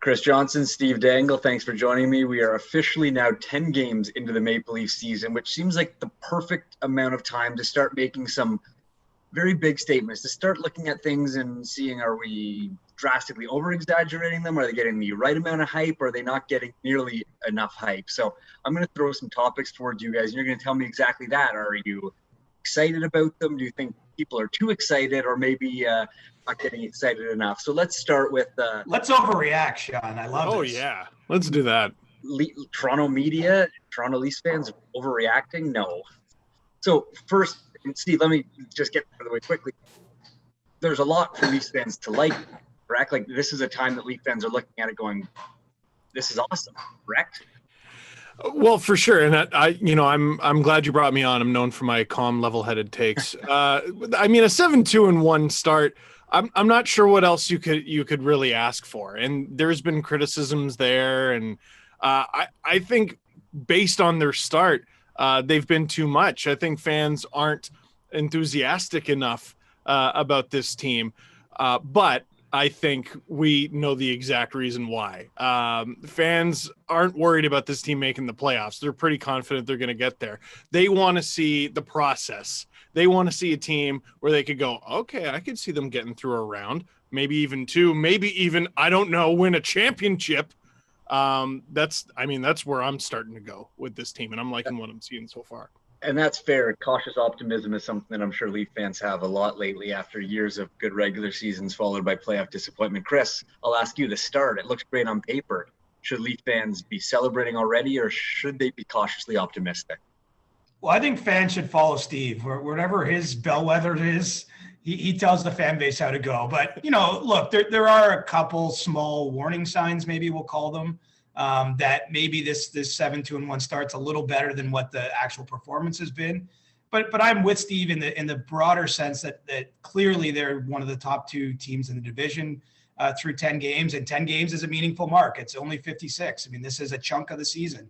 Chris Johnston Steve Dangle, thanks for joining me. We are officially now 10 games into the Maple Leaf season, which seems like the perfect amount of time to start making some very big statements, to start looking at things and seeing, are we drastically over-exaggerating them? Are they getting the right amount of hype? Or are they not getting nearly enough hype? So I'm going to throw some topics towards you guys, and you're going to tell me exactly that. Are you excited about them? Do you think people are too excited, or maybe not getting excited enough? So let's start with let's overreact, Sean. I love this. Oh yeah, let's do that. Toronto media, Toronto Leafs fans overreacting. No. So first, Steve, let me just get out of the way quickly. There's a lot for Leafs fans to like, correct? Like, this is a time that Leaf fans are looking at it going, this is awesome, correct? Well, for sure, and I'm glad you brought me on. I'm known for my calm, level-headed takes. I mean, a 7-2-1 start. I'm not sure what else you could really ask for, and there's been criticisms there, and I think based on their start, they've been too much. I think fans aren't enthusiastic enough about this team, but I think we know the exact reason why. Fans aren't worried about this team making the playoffs. They're pretty confident they're going to get there. They want to see the process. They want to see a team where they could go, okay, I could see them getting through a round, maybe even two, maybe even, I don't know, win a championship. That's where I'm starting to go with this team, and I'm liking what I'm seeing so far. And that's fair. Cautious optimism is something that I'm sure Leaf fans have a lot lately after years of good regular seasons followed by playoff disappointment. Chris, I'll ask you to start. It looks great on paper. Should Leaf fans be celebrating already, or should they be cautiously optimistic? Well, I think fans should follow Steve. Whatever his bellwether is, he tells the fan base how to go. But, look, there are a couple small warning signs, maybe we'll call them, that maybe this 7-2-1 start's a little better than what the actual performance has been. But I'm with Steve in the broader sense that clearly they're one of the top two teams in the division through 10 games, and 10 games is a meaningful mark. It's only 56. I mean, this is a chunk of the season.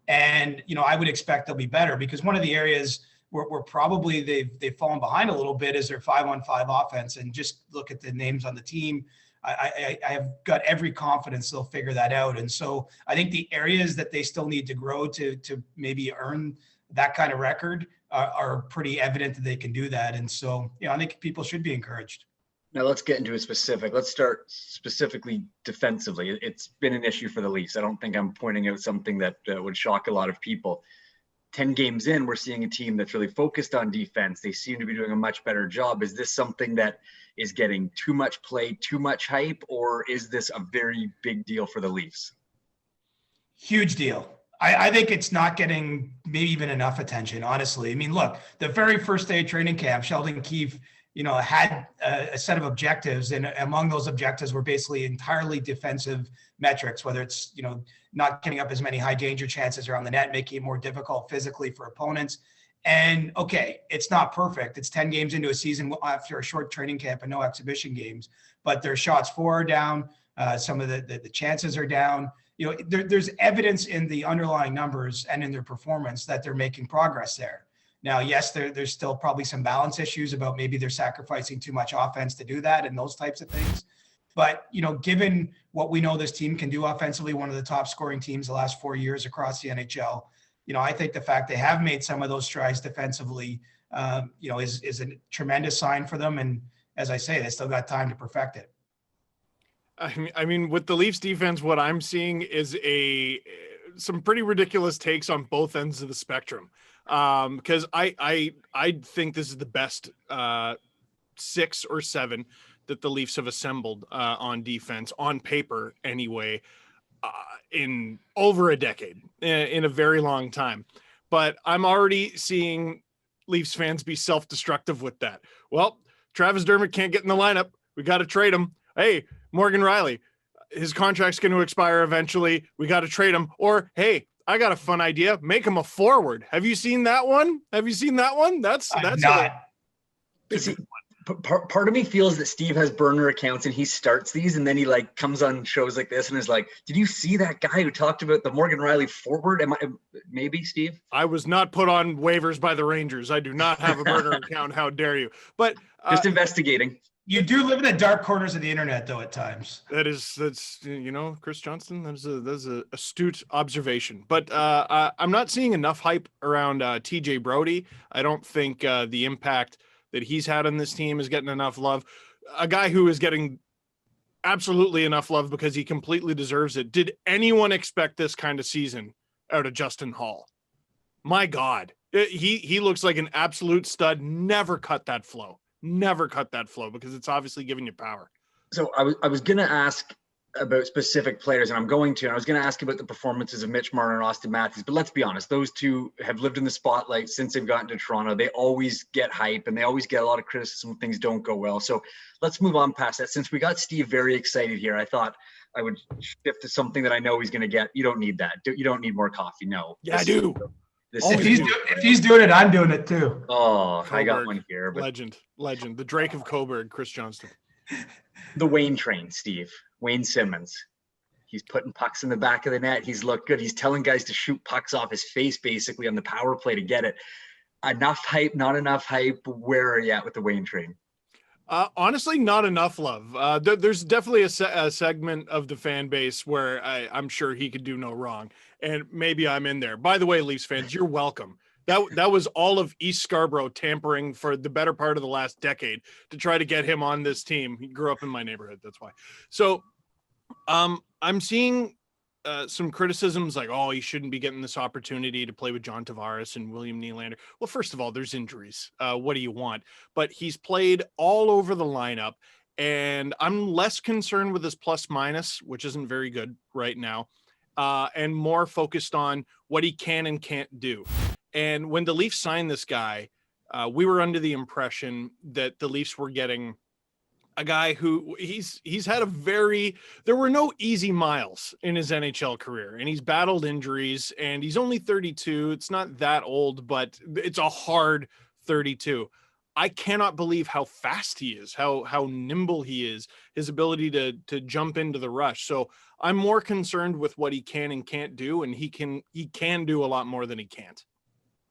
And, I would expect they'll be better, because one of the areas where probably they've fallen behind a little bit is their 5-on-5 offense. And just look at the names on the team. I have got every confidence they'll figure that out. And so I think the areas that they still need to grow to maybe earn that kind of record are pretty evident that they can do that. And so, I think people should be encouraged. Now let's get into a specific. Let's start specifically defensively. It's been an issue for the Leafs. I don't think I'm pointing out something that would shock a lot of people. 10 games in, we're seeing a team that's really focused on defense. They seem to be doing a much better job. Is this something that is getting too much play, too much hype, or is this a very big deal for the Leafs? Huge deal. I think it's not getting maybe even enough attention, honestly. I mean, look, the very first day of training camp, Sheldon Keefe, had a set of objectives, and among those objectives were basically entirely defensive metrics, whether it's, not getting up as many high danger chances around the net, making it more difficult physically for opponents. And okay, it's not perfect. It's 10 games into a season after a short training camp and no exhibition games, but their shots for are down. Some of the chances are down. There's evidence in the underlying numbers and in their performance that they're making progress there. Now, yes, there's still probably some balance issues about maybe they're sacrificing too much offense to do that and those types of things. But, given what we know this team can do offensively, one of the top scoring teams the last 4 years across the NHL, I think the fact they have made some of those strides defensively, is a tremendous sign for them. And as I say, they still got time to perfect it. I mean, with the Leafs defense, what I'm seeing is some pretty ridiculous takes on both ends of the spectrum. Because I think this is the best 6 or 7 that the Leafs have assembled on defense, on paper anyway, in over a decade, in a very long time. But I'm already seeing Leafs fans be self-destructive with that. Well, Travis Dermott can't get in the lineup. We got to trade him. Hey, Morgan Riley, his contract's going to expire eventually. We got to trade him. Or, hey, I got a fun idea. Make him a forward. Have you seen that one? That's not. Part of me feels that Steve has burner accounts and he starts these and then he comes on shows like this and is like, did you see that guy who talked about the Morgan Riley forward? Maybe, Steve? I was not put on waivers by the Rangers. I do not have a burner account. How dare you? But just investigating. You do live in the dark corners of the internet, though, at times. That's Chris Johnston. That's a astute observation. But I'm not seeing enough hype around TJ Brody. I don't think the impact that he's had on this team is getting enough love. A guy who is getting absolutely enough love because he completely deserves it. Did anyone expect this kind of season out of Justin Hall? My God, he looks like an absolute stud. Never cut that flow because it's obviously giving you power. So I was going to ask about specific players, and I was going to ask about the performances of Mitch Marner and Austin Matthews, but let's be honest, those two have lived in the spotlight since they've gotten to Toronto. They always get hype and they always get a lot of criticism when things don't go well. So let's move on past that. Since we got Steve very excited here, I thought I would shift to something that I know he's going to get. You don't need that. You don't need more coffee. No. Yeah, I do. If he's doing it, I'm doing it too. Oh, Coburg, I got one here. But legend, the Drake of Coburg, Chris Johnston. The Wayne train, Steve. Wayne Simmons. He's putting pucks in the back of the net. He's looked good. He's telling guys to shoot pucks off his face, basically, on the power play to get it. Enough hype, not enough hype. Where are you at with the Wayne train? Honestly, not enough love. There's definitely a segment of the fan base where I'm sure he could do no wrong, and maybe I'm in there. By the way, Leafs fans, you're welcome. That was all of East Scarborough tampering for the better part of the last decade to try to get him on this team. He grew up in my neighborhood, that's why. So, I'm seeing some criticisms like, oh, he shouldn't be getting this opportunity to play with John Tavares and William Nylander. Well, first of all, there's injuries. What do you want? But he's played all over the lineup, and I'm less concerned with his plus minus, which isn't very good right now, and more focused on what he can and can't do. And when the Leafs signed this guy, we were under the impression that the Leafs were getting a guy who he's had there were no easy miles in his NHL career, and he's battled injuries, and he's only 32. It's not that old, but it's a hard 32. I cannot believe how fast he is, how nimble he is, his ability to jump into the rush. So I'm more concerned with what he can and can't do, and he can do a lot more than he can't.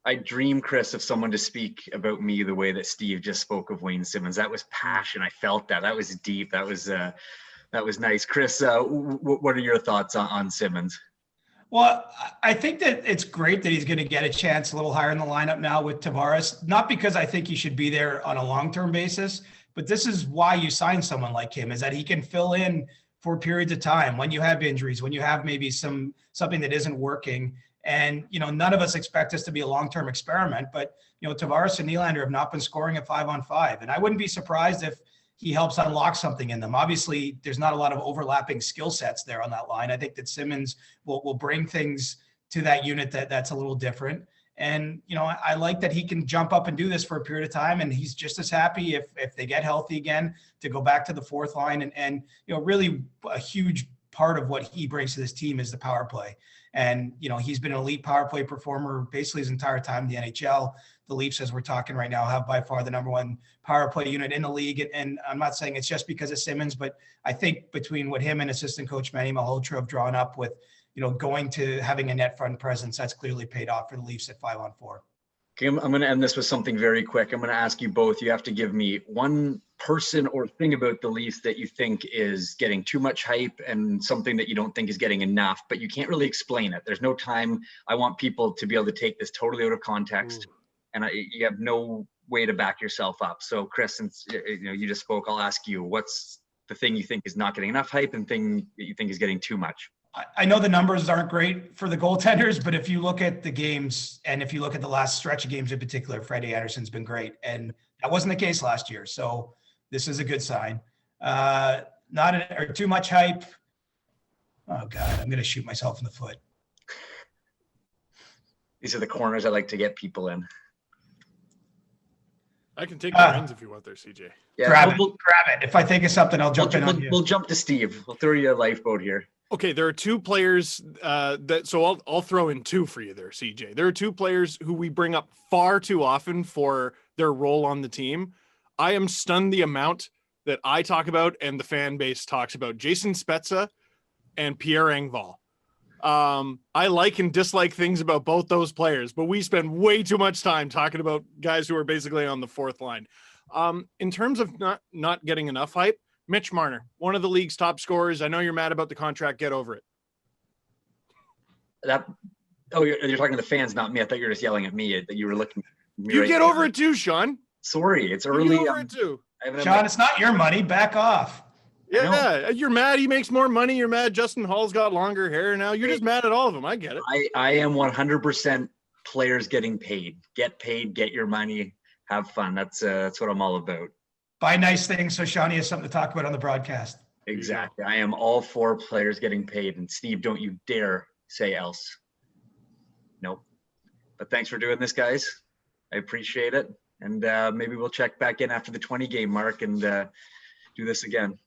I dream, Chris, of someone to speak about me the way that Steve just spoke of Wayne Simmons. That was passion. I felt that. That was deep. That was nice. Chris, what are your thoughts on Simmons? Well, I think that it's great that he's going to get a chance a little higher in the lineup now with Tavares, not because I think he should be there on a long-term basis, but this is why you sign someone like him, is that he can fill in for periods of time when you have injuries, when you have maybe something that isn't working. And, none of us expect this to be a long-term experiment, but, Tavares and Nylander have not been scoring at 5-on-5. And I wouldn't be surprised if he helps unlock something in them. Obviously, there's not a lot of overlapping skill sets there on that line. I think that Simmons will bring things to that unit that's a little different. And, I like that he can jump up and do this for a period of time. And he's just as happy if they get healthy again to go back to the fourth line. And really a huge part of what he brings to this team is the power play. And, he's been an elite power play performer basically his entire time in the NHL. The Leafs, as we're talking right now, have by far the number one power play unit in the league. And I'm not saying it's just because of Simmons, but I think between what him and assistant coach Manny Malhotra have drawn up with, going to having a net front presence, that's clearly paid off for the Leafs at 5-on-4. Okay, I'm going to end this with something very quick. I'm going to ask you both. You have to give me one person or thing about the Leafs that you think is getting too much hype and something that you don't think is getting enough, but you can't really explain it. There's no time. I want people to be able to take this totally out of context, and you have no way to back yourself up. So, Chris, since you just spoke, I'll ask you, what's the thing you think is not getting enough hype and thing that you think is getting too much? I know the numbers aren't great for the goaltenders, but if you look at the games and if you look at the last stretch of games in particular, Frederik Andersen's been great. And that wasn't the case last year. So this is a good sign. Or too much hype. Oh, God, I'm going to shoot myself in the foot. These are the corners I like to get people in. I can take the reins if you want there, CJ. Yeah, grab it. If I think of something, I'll jump in on you. We'll jump to Steve. We'll throw you a lifeboat here. Okay, there are two players so I'll throw in two for you there, CJ. There are two players who we bring up far too often for their role on the team. I am stunned the amount that I talk about and the fan base talks about Jason Spezza and Pierre Engvall. I like and dislike things about both those players, but we spend way too much time talking about guys who are basically on the fourth line. In terms of not getting enough hype, Mitch Marner, one of the league's top scorers. I know you're mad about the contract. Get over it. You're talking to the fans, not me. I thought you were just yelling at me that you were looking at me. You right get now. over it too, Sean. Sorry, it's early. You get over it too. Sean, it's not your money. Back off. Yeah, you're mad he makes more money. You're mad Justin Hall's got longer hair now. You're just mad at all of them. I get it. I am 100% players getting paid. Get paid, get your money, have fun. That's what I'm all about. Buy nice things so Shawnee has something to talk about on the broadcast. Exactly. I am all for players getting paid. And Steve, don't you dare say else. Nope. But thanks for doing this, guys. I appreciate it. And maybe we'll check back in after the 20 game mark and do this again.